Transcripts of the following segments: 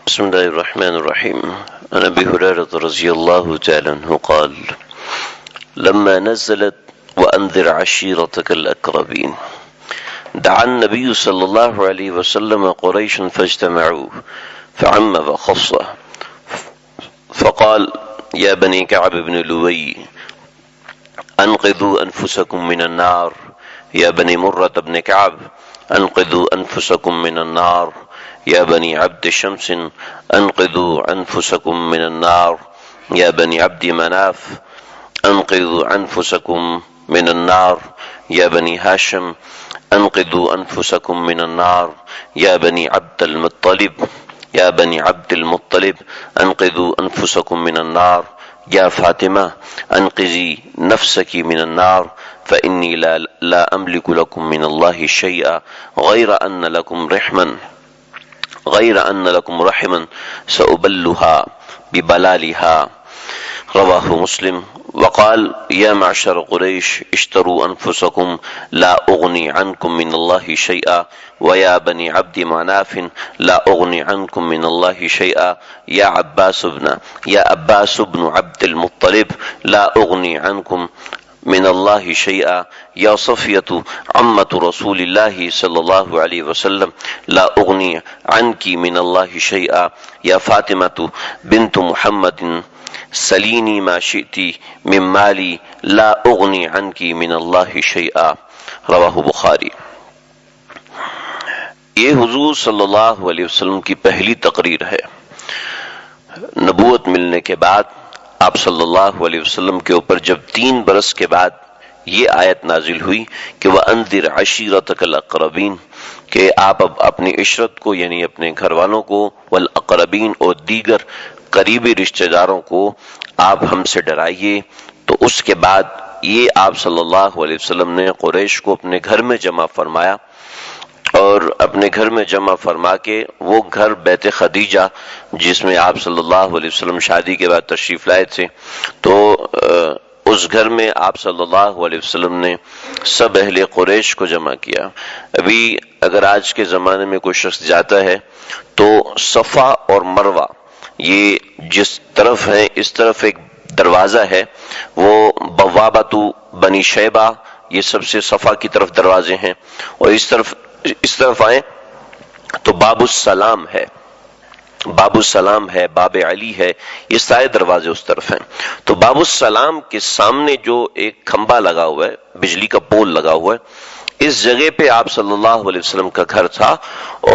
بسم الله الرحمن الرحيم. عن أبي هريرة رضي الله تعالى عنه قال: لما نزلت وأنذر عشيرتك الأقربين دعا النبي صلى الله عليه وسلم قريش فاجتمعوا فعم وخص فقال: يا بني كعب بن لؤي أنقذوا أنفسكم من النار، يا بني مرة بن كعب أنقذوا أنفسكم من النار، يا بني عبد شمس أنقذوا أنفسكم من النار، يا بني عبد مناف أنقذوا أنفسكم من النار، يا بني هاشم أنقذوا أنفسكم من النار، يا بني عبد المطلب يا بني عبد المطلب أنقذوا أنفسكم من النار، يا فاطمة أنقذي نفسك من النار فإني لا أملك لكم من الله شيئا غير أن لكم رحما سأبلها ببلالها. رواه مسلم. وقال: يا معشر قريش اشتروا أنفسكم لا أغني عنكم من الله شيئا، ويا بني عبد مناف لا أغني عنكم من الله شيئا، يا عباس بن عبد المطلب لا أغني عنكم من الله شيئا، يا صفية عمة رسول الله صلى الله عليه وسلم لا أغني عنك من الله شيئا، يا فاطمة بنت محمد سليني ما شئت من مالي لا أغني عنك من الله شيئا. رواہ بخاری. یہ حضور صلی اللہ علیہ وسلم کی پہلی تقریر ہے. نبوت ملنے کے بعد آپ صلی اللہ علیہ وسلم کے اوپر جب 3 برس کے بعد یہ آیت نازل ہوئی کہ وَأَنذِرْ عَشِيرَتَكَ الْأَقْرَبِينَ، کہ آپ اب اپنی عشرت کو یعنی اپنے گھر والوں کو، والأقربین اور دیگر قریبی رشتہ داروں کو آپ ہم سے ڈرائیے. تو اس کے بعد یہ آپ صلی اللہ علیہ وسلم نے قریش کو اپنے گھر میں جمع فرمایا، اور اپنے گھر میں جمع فرما کے وہ گھر بیت خدیجہ جس میں آپ صلی اللہ علیہ وسلم شادی کے بعد تشریف لائے تھے، تو اس گھر میں آپ صلی اللہ علیہ وسلم نے سب اہل قریش کو جمع کیا. ابھی اگر آج کے زمانے میں کوئی شخص جاتا ہے تو صفا اور مروہ یہ جس طرف ہے اس طرف ایک دروازہ ہے، وہ بوابۃ بنی شیبہ، یہ سب سے صفا کی طرف دروازے ہیں، اور اس طرف آئیں تو باب السلام ہے، باب علی ہے، یہ سارے دروازے اس طرف ہیں. تو باب السلام کے سامنے جو ایک کھمبا لگا ہوا ہے، بجلی کا پول لگا ہوا ہے، اس جگہ پہ آپ صلی اللہ علیہ وسلم کا گھر تھا.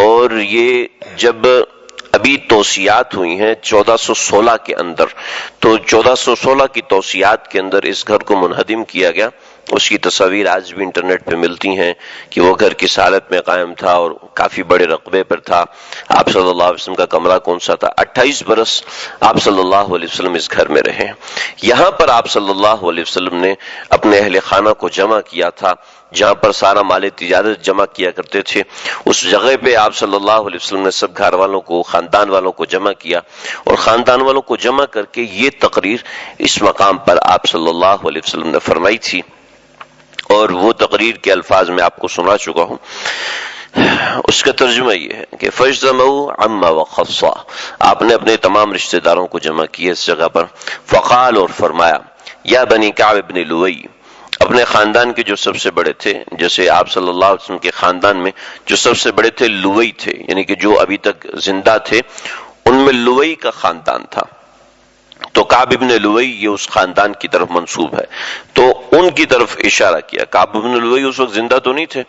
اور یہ جب ابھی توسیعات ہوئی ہیں 1416 کے اندر، تو 1416 کی توسیعات کے اندر اس گھر کو منہدم کیا گیا. اس کی تصاویر آج بھی انٹرنیٹ پہ ملتی ہیں کہ وہ گھر کس حالت میں قائم تھا اور کافی بڑے رقبے پر تھا. آپ صلی اللہ علیہ وسلم کا کمرہ کون سا تھا؟ 28 برس آپ صلی اللہ علیہ وسلم اس گھر میں رہے. یہاں پر آپ صلی اللہ علیہ وسلم نے اپنے اہل خانہ کو جمع کیا تھا، جہاں پر سارا مال تجارت جمع کیا کرتے تھے. اس جگہ پہ آپ صلی اللہ علیہ وسلم نے سب گھر والوں کو، خاندان والوں کو جمع کیا، اور خاندان والوں کو جمع کر کے یہ تقریر اس مقام پر آپ صلی اللہ علیہ وسلم نے فرمائی تھی. اور وہ تقریر کے الفاظ میں آپ کو سنا چکا ہوں. اس کا ترجمہ یہ ہے کہ فَاجْتَمَعُوا عَمَّ وَخَصَّ، آپ نے اپنے تمام رشتہ داروں کو جمع کیا اس جگہ پر. فقال، اور فرمایا، یا بنی کعب بن لؤی، اپنے خاندان کے جو سب سے بڑے تھے، جیسے آپ صلی اللہ علیہ وسلم کے خاندان میں جو سب سے بڑے تھے لؤی تھے، یعنی کہ جو ابھی تک زندہ تھے ان میں لؤی کا خاندان تھا. تو کعب بن لؤی یہ اس خاندان کی طرف منسوب ہے، تو ان کی طرف اشارہ کیا. کعب بن لؤی اس وقت زندہ تو نہیں تھے،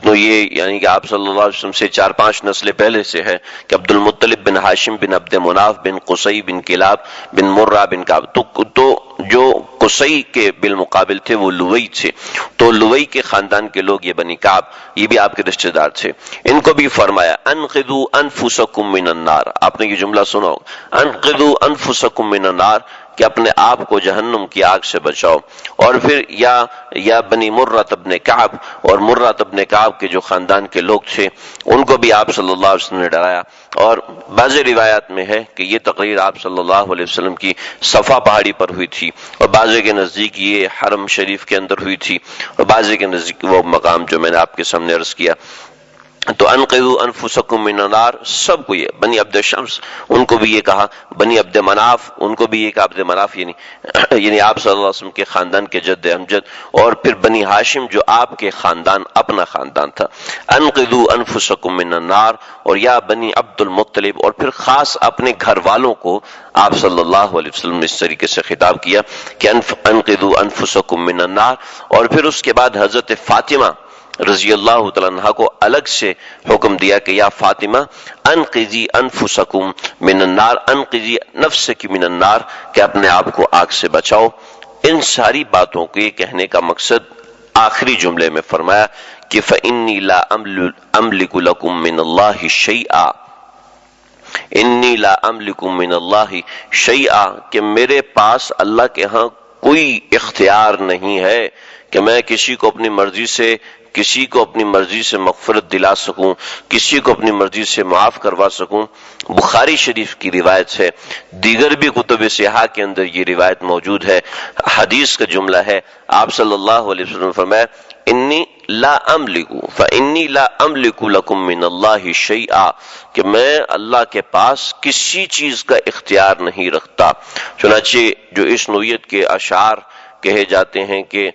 تو یہ یعنی کہ آپ صلی اللہ علیہ وسلم سے 4-5 نسلیں پہلے سے ہے کہ عبد المطلب بن ہاشم بن عبد مناف بن قصی بن کلاب بن مرہ بن کعب، تو جو قصی کے بالمقابل تھے وہ لؤی تھے. تو لؤی کے خاندان کے لوگ یہ بنی کعب، یہ بھی آپ کے رشتہ دار تھے. ان کو بھی فرمایا انقذوا انفسکم من النار. آپ نے یہ جملہ سنا ہوگا، انقذوا انفسکم من النار، کہ اپنے آپ کو جہنم کی آگ سے بچاؤ. اور پھر یا بنی مرۃ ابن کعب، اور مرۃ ابن کعب کے جو خاندان کے لوگ تھے ان کو بھی آپ صلی اللہ علیہ وسلم نے ڈرایا. اور بعض روایات میں ہے کہ یہ تقریر آپ صلی اللہ علیہ وسلم کی صفا پہاڑی پر ہوئی تھی، اور بعض کے نزدیک یہ حرم شریف کے اندر ہوئی تھی، اور بعض کے نزدیک وہ مقام جو میں نے آپ کے سامنے عرض کیا تو انقذوا انفسکم من النار، سب کو یہ، بنی عبد شمس ان کو بھی یہ کہا، بنی عبد مناف ان کو بھی یہ کہا، عبد مناف یعنی آپ صلی اللہ علیہ وسلم کے خاندان کے جد امجد، اور پھر بنی ہاشم جو آپ کے خاندان اپنا خاندان تھا، انقذوا انفسکم من النار، اور یا بنی عبد المطلب، اور پھر خاص اپنے گھر والوں کو آپ صلی اللہ علیہ وسلم نے اس طریقے سے خطاب کیا کہ انقذوا انفسکم من النار، اور پھر اس کے بعد حضرت فاطمہ رضی اللہ تعالیٰ عنہ کو الگ سے حکم دیا کہ یا فاطمہ انقذی انفسکم من النار، انقذی نفسک من النار، کہ اپنے آپ کو آگ سے بچاؤ۔ ان ساری باتوں کے کہنے کا مقصد آخری جملے میں فرمایا کہ فإنی لا املک لکم من اللہ شیئا، انی لا املک من اللہ شیئا، کہ میرے پاس اللہ کے ہاں کوئی اختیار نہیں ہے کہ میں کسی کو اپنی مرضی سے مغفرت دلا سکوں، کسی کو اپنی مرضی سے معاف کروا سکوں۔ بخاری شریف کی روایت ہے، دیگر بھی کتب صحاح کے اندر یہ روایت موجود ہے، حدیث کا جملہ ہے، آپ صلی اللہ علیہ وسلم نے فرمایا انی لا املک فانی لا املک لکم من اللہ شیئا، کہ میں اللہ کے پاس کسی چیز کا اختیار نہیں رکھتا۔ چنانچہ جو اس نوعیت کے اشعار کہے جاتے ہیں کہ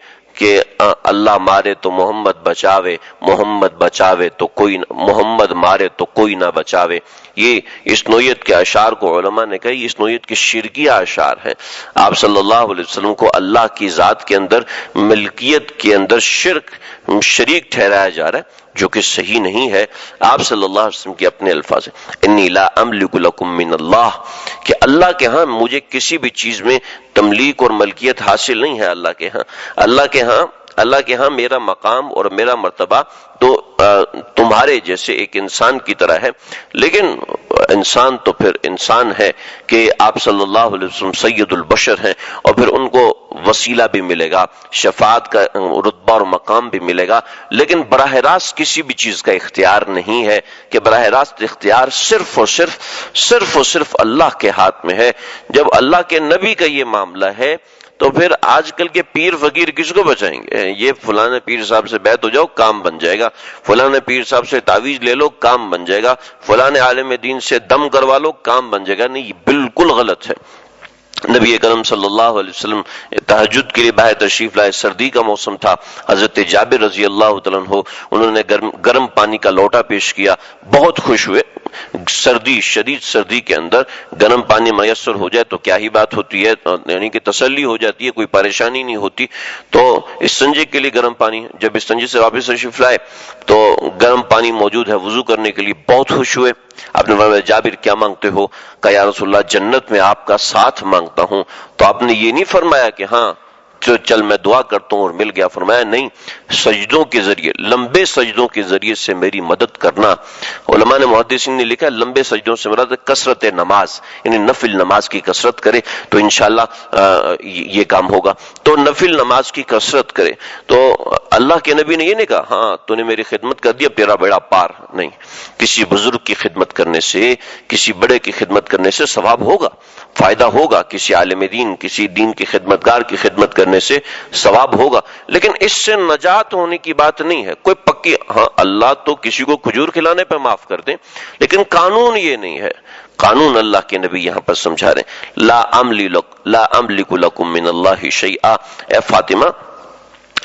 اللہ مارے تو محمد بچاوے، محمد بچاوے تو کوئی محمد مارے تو کوئی نہ بچاوے، یہ اس نوعیت کے اشعار کو علماء نے کہی اس نوعیت کے شرکیہ اشعار ہیں۔ آپ صلی اللہ علیہ وسلم کو اللہ کی ذات کے اندر، ملکیت کے اندر شریک ٹھہرایا جا رہا ہے، جو کہ صحیح نہیں ہے۔ آپ صلی اللہ علیہ وسلم کے اپنے الفاظ ہیں انی لا املک لکم من اللہ، کہ اللہ کے ہاں مجھے کسی بھی چیز میں تملیک اور ملکیت حاصل نہیں ہے۔ اللہ کے ہاں میرا مقام اور میرا مرتبہ تو تمہارے جیسے ایک انسان کی طرح ہے، لیکن انسان تو پھر انسان ہے کہ آپ صلی اللہ علیہ وسلم سید البشر ہیں، اور پھر ان کو وسیلہ بھی ملے گا، شفاعت کا رتبہ اور مقام بھی ملے گا، لیکن براہ راست کسی بھی چیز کا اختیار نہیں ہے، کہ براہ راست اختیار صرف اور صرف اللہ کے ہاتھ میں ہے۔ جب اللہ کے نبی کا یہ معاملہ ہے تو پھر آج کل کے پیر فقیر کس کو بچائیں گے؟ یہ فلاں پیر صاحب سے بیعت ہو جاؤ کام بن جائے گا، فلاں پیر صاحب سے تعویذ لے لو کام بن جائے گا، فلاں عالم دین سے دم کروا لو کام بن جائے گا۔ نہیں، یہ بالکل غلط ہے۔ نبی کرم صلی اللہ علیہ وسلم تہجد کے لیے باہر تشریف لائے، سردی کا موسم تھا، حضرت جابر رضی اللہ تعالیٰ عنہ انہوں نے گرم پانی کا لوٹا پیش کیا، بہت خوش ہوئے۔ شدید سردی کے اندر گرم پانی میسر ہو جائے تو کیا ہی بات ہوتی ہے، یعنی کہ تسلی ہو جاتی ہے، کوئی پریشانی نہیں ہوتی۔ تو استنجے کے لیے گرم پانی، جب استنجے سے واپس تشریف لائے تو گرم پانی موجود ہے، وضو کرنے کے لیے بہت خوش ہوئے۔ آپ نے فرمایا جابر کیا مانگتے ہو؟ کہا یا رسول اللہ جنت میں آپ کا ساتھ مانگتا ہوں۔ تو آپ نے یہ نہیں فرمایا کہ ہاں چل میں دعا کرتا ہوں اور مل گیا، فرمایا نہیں، سجدوں کے ذریعے، لمبے سجدوں کے ذریعے سے میری مدد کرنا۔ علماء نے، محدثین نے لکھا لمبے سجدوں سے مراد کثرت نماز، یعنی نفل نماز کی کثرت کرے تو انشاءاللہ یہ کام ہوگا۔ تو نفل نماز کی کثرت کرے تو اللہ کے نبی نے یہ نہیں کہا ہاں تو نے میری خدمت کر دیا تیرا بیڑا پار، نہیں، کسی بزرگ کی خدمت کرنے سے، کسی بڑے کی خدمت کرنے سے ثواب ہوگا، فائدہ ہوگا، کسی عالم دین، کسی دین کی خدمتگار کی خدمت کرنے سے ثواب ہوگا، لیکن اس سے نجات ہونے کی بات نہیں ہے۔ کوئی پکی، ہاں اللہ تو کسی کو کھجور کھلانے پہ معاف کر دیں، لیکن قانون یہ نہیں ہے۔ قانون اللہ کے نبی یہاں پر سمجھا رہے ہیں لا املک لکم من اللہ شیئا، اے فاطمہ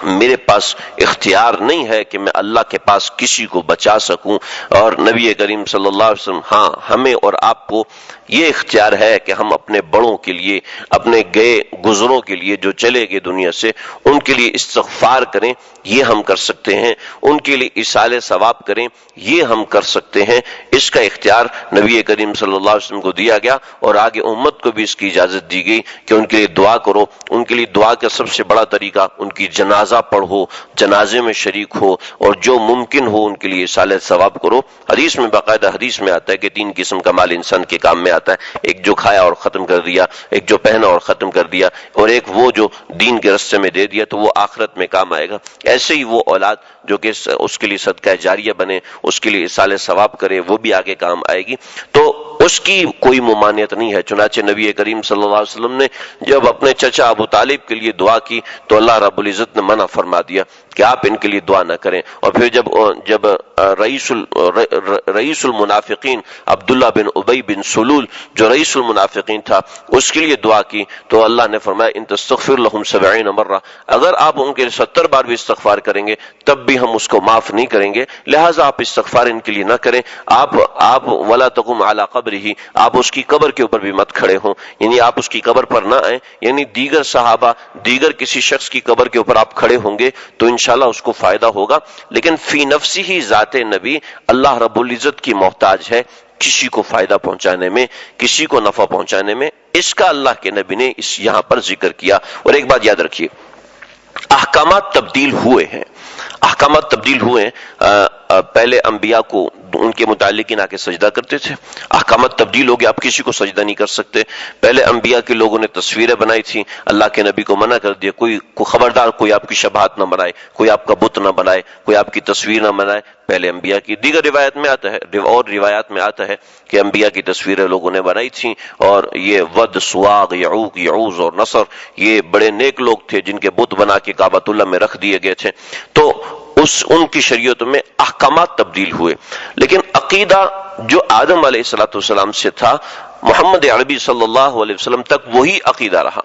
میرے پاس اختیار نہیں ہے کہ میں اللہ کے پاس کسی کو بچا سکوں۔ اور نبی کریم صلی اللہ علیہ وسلم، ہاں ہمیں اور آپ کو یہ اختیار ہے کہ ہم اپنے بڑوں کے لیے، اپنے گئے گزروں کے لیے جو چلے گئے دنیا سے، ان کے لیے استغفار کریں، یہ ہم کر سکتے ہیں، ان کے لیے ایصال ثواب کریں، یہ ہم کر سکتے ہیں۔ اس کا اختیار نبی کریم صلی اللہ علیہ وسلم کو دیا گیا، اور آگے امت کو بھی اس کی اجازت دی گئی کہ ان کے لیے دعا کرو۔ ان کے لیے دعا کا سب سے بڑا طریقہ ان کی جنازہ پڑھو، جنازے میں شریک ہو، اور جو ممکن ہو ان کے لیے ایصال ثواب کرو۔ حدیث میں، باقاعدہ حدیث میں آتا ہے کہ 3 قسم کا مال انسان کے کام میں آتا ہے، ایک جو کھایا اور ختم کر دیا، ایک جو پہنا اور ختم کر دیا، اور ایک وہ جو دین کے راستے میں دے دیا تو وہ آخرت میں کام آئے گا۔ ایسے ہی وہ اولاد جو کہ اس کے لیے صدقہ جاریہ بنے، اس کے لیے ایصال ثواب کرے، وہ بھی آگے کام آئے گی، تو اس کی کوئی ممانعت نہیں ہے۔ چنانچہ نبی کریم صلی اللہ علیہ وسلم نے جب اپنے چچا ابو طالب کے لیے دعا کی تو اللہ رب العزت نے منع فرما دیا کہ آپ ان کے لیے دعا نہ کریں۔ اور پھر جب رئیس المنافقین عبداللہ بن ابی بن سلول جو رئیس المنافقین تھا اس کے لیے دعا کی تو اللہ نے فرمایا ان تستغفر لهم 70 مرہ، اگر آپ ان کے 70 بار بھی استغفار کریں گے تب بھی ہم اس کو معاف نہیں کریں گے، لہٰذا آپ استغفار ان کے لیے نہ کریں۔ آپ ولا تقم علی قبرہ، آپ اس کی قبر کے اوپر بھی مت کھڑے ہوں، یعنی آپ اس کی قبر پر نہ آئیں، یعنی دیگر صحابہ دیگر کسی شخص کی قبر کے اوپر آپ کھڑے ہوں گے تو انشاءاللہ اس کو فائدہ ہوگا، لیکن فی نفسی ہی ذات نبی اللہ رب العزت کی محتاج ہے کسی کو فائدہ پہنچانے میں، کسی کو نفع پہنچانے میں، اس کا اللہ کے نبی نے اس یہاں پر ذکر کیا۔ اور ایک بات یاد رکھیے، احکامات تبدیل ہوئے ہیں، احکامات تبدیل ہوئے ہیں۔ پہلے انبیاء کو ان کے متعلقین آ کے سجدہ کرتے تھے، احکامات تبدیل ہو گیا، آپ کسی کو سجدہ نہیں کر سکتے۔ پہلے انبیاء کے لوگوں نے تصویریں بنائی تھیں، اللہ کے نبی کو منع کر دیا، کوئی خبردار کوئی آپ کی شبہات نہ بنائے، کوئی آپ کا بت نہ بنائے، کوئی آپ کی تصویر نہ بنائے۔ پہلے انبیاء کی دیگر روایت میں آتا ہے اور روایات میں آتا ہے کہ انبیاء کی تصویریں لوگوں نے بنائی تھیں، اور یہ ود، سواغ، یعوق، یعوز اور نصر یہ بڑے نیک لوگ تھے جن کے بت بنا کے کعبۃ اللہ میں رکھ دیے گئے تھے۔ تو ان کی شریعتوں میں احکامات تبدیل ہوئے، لیکن عقیدہ جو آدم علیہ الصلوۃ والسلام سے تھا محمد عربی صلی اللہ علیہ وسلم تک وہی عقیدہ رہا،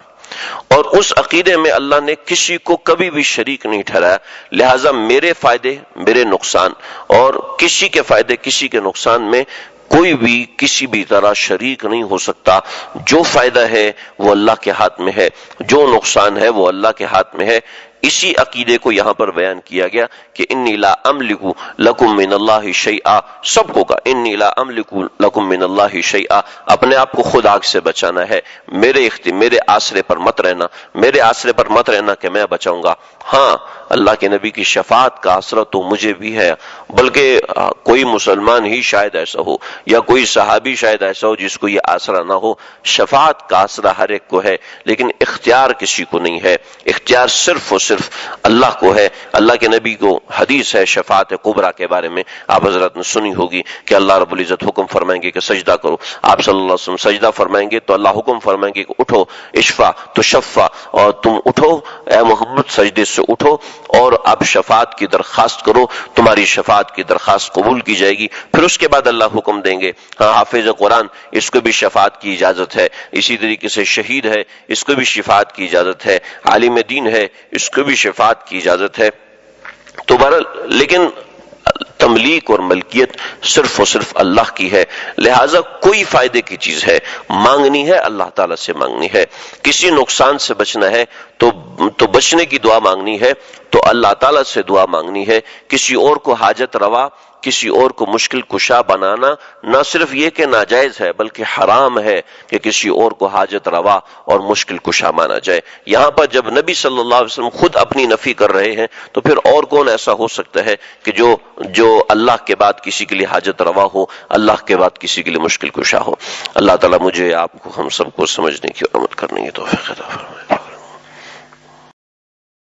اور اس عقیدے میں اللہ نے کسی کو کبھی بھی شریک نہیں ٹھہرایا۔ لہٰذا میرے فائدے میرے نقصان اور کسی کے فائدے کسی کے نقصان میں کوئی بھی کسی بھی طرح شریک نہیں ہو سکتا۔ جو فائدہ ہے وہ اللہ کے ہاتھ میں ہے، جو نقصان ہے وہ اللہ کے ہاتھ میں ہے۔ اسی عقیدے کو یہاں پر بیان کیا گیا کہ انی لا املک لکم من اللہ شیئا، سب کو کہا انی لا املک لکم من اللہ شیئا، اپنے آپ کو خود آگ سے بچانا ہے، میرے آسرے پر مت رہنا، میرے آسرے پر مت رہنا کہ میں بچاؤں گا۔ ہاں اللہ کے نبی کی شفاعت کا آسرا تو مجھے بھی ہے، بلکہ کوئی مسلمان ہی شاید ایسا ہو یا کوئی صحابی شاید ایسا ہو جس کو یہ آسرا نہ ہو۔ شفاعت کا آسرا ہر ایک کو ہے، لیکن اختیار کسی کو نہیں ہے، اختیار صرف اور صرف اللہ کو ہے۔ اللہ کے نبی کو حدیث ہے شفاعت کبریٰ کے بارے میں، آپ حضرات نے سنی ہوگی کہ اللہ رب العزت حکم فرمائیں گے کہ سجدہ کرو، آپ صلی اللہ علیہ وسلم سجدہ فرمائیں گے تو اللہ حکم فرمائیں گے کہ اٹھو، اشفا تو شفا، اور تم اٹھو اے محمد سجدے سے اٹھو اور اب شفاعت کی درخواست کرو، تمہاری شفاعت کی درخواست قبول کی جائے گی۔ پھر اس کے بعد اللہ حکم دیں گے ہاں حافظ قرآن اس کو بھی شفاعت کی اجازت ہے، اسی طریقے سے شہید ہے اس کو بھی شفاعت کی اجازت ہے، عالم دین ہے اس کو بھی شفاعت کی اجازت ہے۔ تو بہرحال لیکن تملیک اور ملکیت صرف اور صرف اللہ کی ہے، لہٰذا کوئی فائدے کی چیز ہے مانگنی ہے اللہ تعالیٰ سے مانگنی ہے، کسی نقصان سے بچنا ہے تو بچنے کی دعا مانگنی ہے تو اللہ تعالیٰ سے دعا مانگنی ہے۔ کسی اور کو حاجت روا، کسی اور کو مشکل کشا بنانا نہ صرف یہ کہ ناجائز ہے بلکہ حرام ہے کہ کسی اور کو حاجت روا اور مشکل کشا مانا جائے۔ یہاں پر جب نبی صلی اللہ علیہ وسلم خود اپنی نفی کر رہے ہیں تو پھر اور کون ایسا ہو سکتا ہے کہ جو اللہ کے بعد کسی کے لیے حاجت روا ہو، اللہ کے بعد کسی کے لیے مشکل کشا ہو۔ اللہ تعالیٰ مجھے آپ کو ہم سب کو سمجھنے کی اور عمل کرنے کی توفیق عطا فرمائے۔